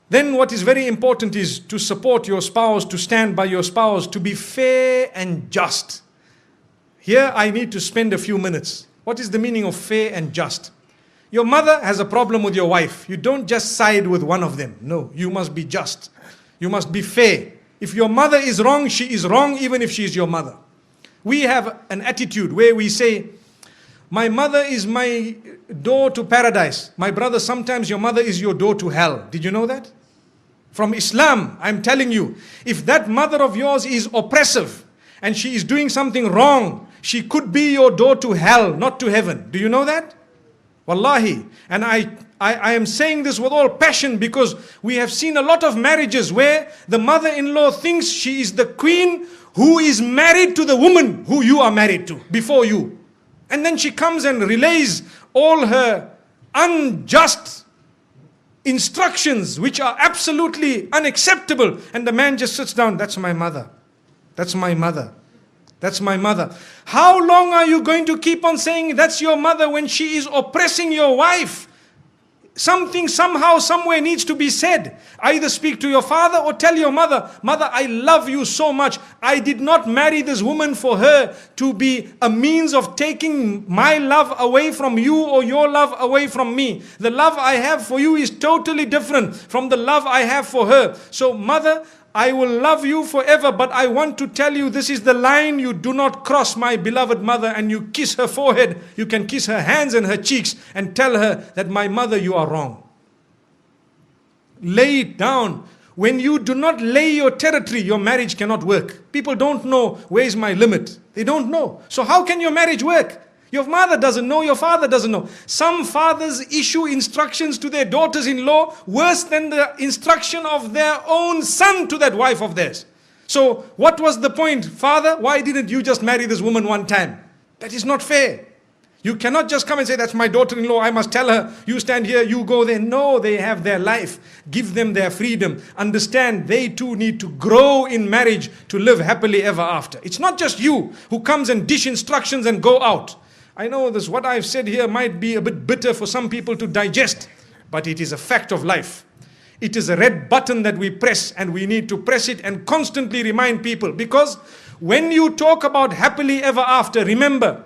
Then what is very important is to support your spouse, to stand by your spouse, to be fair and just. Here I need to spend a few minutes. What is the meaning of fair and just? Your mother has a problem with your wife. You don't just side with one of them. No, you must be just. You must be fair. If your mother is wrong, she is wrong even if she is your mother. We have an attitude where we say, my mother is my door to paradise. My brother, sometimes your mother is your door to hell. Did you know that? From Islam, I'm telling you, if that mother of yours is oppressive and she is doing something wrong, she could be your door to hell, not to heaven. Do you know that? Wallahi. And I am saying this with all passion because we have seen a lot of marriages where the mother-in-law thinks she is the queen who is married to the woman who you are married to before you. And then she comes and relays all her unjust instructions which are absolutely unacceptable. And the man just sits down. That's my mother. That's my mother. That's my mother. How long are you going to keep on saying that's your mother when she is oppressing your wife? Something somehow, somewhere needs to be said. Either speak to your father or tell your mother, mother, I love you so much. I did not marry this woman for her to be a means of taking my love away from you or your love away from me. The love I have for you is totally different from the love I have for her. So mother, I will love you forever, but I want to tell you this is the line you do not cross, my beloved mother. And you kiss her forehead, you can kiss her hands and her cheeks and tell her that my mother, you are wrong. Lay it down. When you do not lay your territory, your marriage cannot work. People don't know where is my limit. They don't know. So how can your marriage work? Your mother doesn't know, your father doesn't know. Some fathers issue instructions to their daughters-in-law worse than the instruction of their own son to that wife of theirs. So what was the point? Father, why didn't you just marry this woman one time? That is not fair. You cannot just come and say, that's my daughter-in-law, I must tell her, you stand here, you go there. No, they have their life. Give them their freedom. Understand, they too need to grow in marriage to live happily ever after. It's not just you who comes and dish instructions and go out. I know this, what I've said here might be a bit bitter for some people to digest, but it is a fact of life. It is a red button that we press, and we need to press it and constantly remind people. Because when you talk about happily ever after, remember,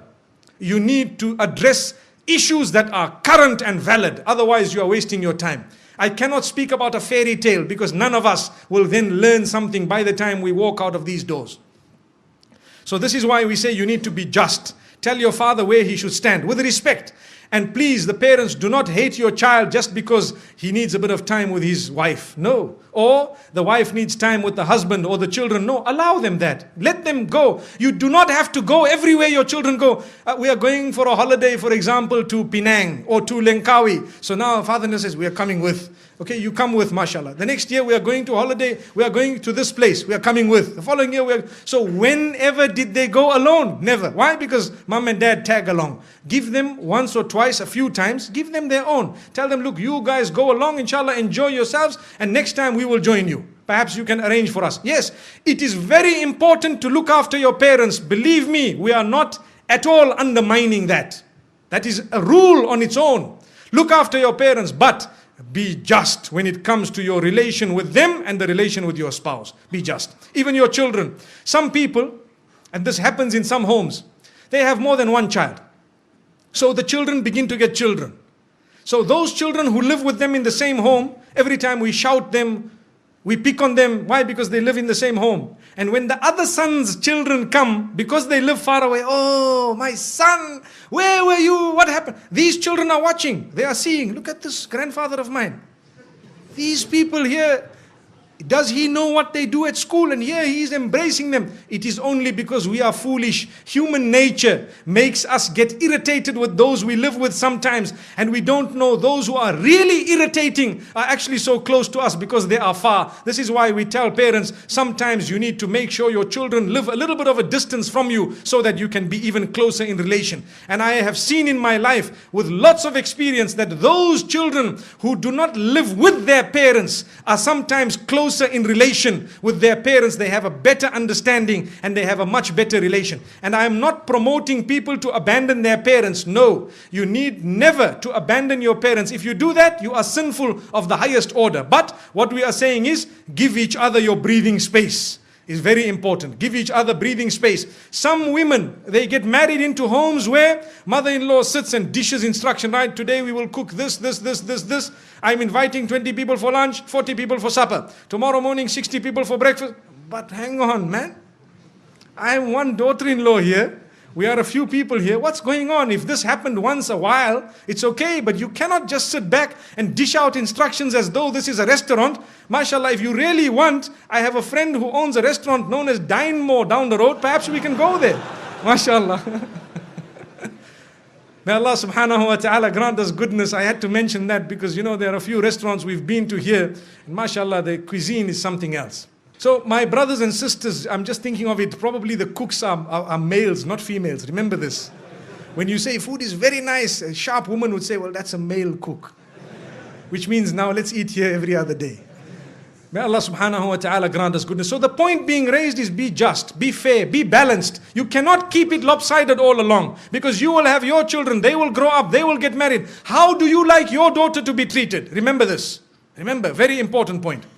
you need to address issues that are current and valid. Otherwise, you are wasting your time. I cannot speak about a fairy tale because none of us will then learn something by the time we walk out of these doors. So this is why we say you need to be just. Tell your father where he should stand with respect. And please, the parents, do not hate your child just because he needs a bit of time with his wife. No. Or the wife needs time with the husband or the children. No, allow them that. Let them go. You do not have to go everywhere your children go. We are going for a holiday, for example, to Penang or to Langkawi. So now father says, we are coming with. Okay, you come with, mashallah. The next year we are going to holiday, we are going to this place, we are coming with. The following year we are... So whenever did they go alone? Never. Why? Because mom and dad tag along. Give them once or twice, a few times, give them their own. Tell them, look, you guys go along, inshallah, enjoy yourselves, and next time we will join you. Perhaps you can arrange for us. Yes, it is very important to look after your parents. Believe me, we are not at all undermining that. That is a rule on its own. Look after your parents, but be just when it comes to your relation with them and the relation with your spouse. Be just. Even your children. Some people, and this happens in some homes, they have more than one child. So the children begin to get children. So those children who live with them in the same home, every time we shout them, we pick on them. Why? Because they live in the same home. And when the other son's children come, because they live far away, oh, my son, where were you? What happened? These children are watching. They are seeing, look at this grandfather of mine. These people here, does he know what they do at school? And here he is embracing them. It is only because we are foolish. Human nature makes us get irritated with those we live with sometimes. And we don't know those who are really irritating are actually so close to us because they are far. This is why we tell parents, sometimes you need to make sure your children live a little bit of a distance from you so that you can be even closer in relation. And I have seen in my life with lots of experience that those children who do not live with their parents are sometimes closer closer in relation with their parents, they have a better understanding and they have a much better relation. And I am not promoting people to abandon their parents. No, you need never to abandon your parents. If you do that, you are sinful of the highest order. But what we are saying is, give each other your breathing space. Is very important. Give each other breathing space. Some women, they get married into homes where mother-in-law sits and dishes instruction, right? Today we will cook this. I'm inviting 20 people for lunch, 40 people for supper. Tomorrow morning, 60 people for breakfast. But hang on, man. I am one daughter-in-law here. We are a few people here. What's going on? If this happened once a while, it's okay. But you cannot just sit back and dish out instructions as though this is a restaurant. MashaAllah, if you really want, I have a friend who owns a restaurant known as Dine More down the road. Perhaps we can go there. MashaAllah. May Allah subhanahu wa ta'ala grant us goodness. I had to mention that because, you know, there are a few restaurants we've been to here. And MashaAllah, the cuisine is something else. So my brothers and sisters, I'm just thinking of it, probably the cooks are males, not females. Remember this. When you say food is very nice, a sharp woman would say, well, that's a male cook. Which means now let's eat here every other day. May Allah subhanahu wa ta'ala grant us goodness. So the point being raised is be just, be fair, be balanced. You cannot keep it lopsided all along. Because you will have your children, they will grow up, they will get married. How do you like your daughter to be treated? Remember this. Remember, very important point.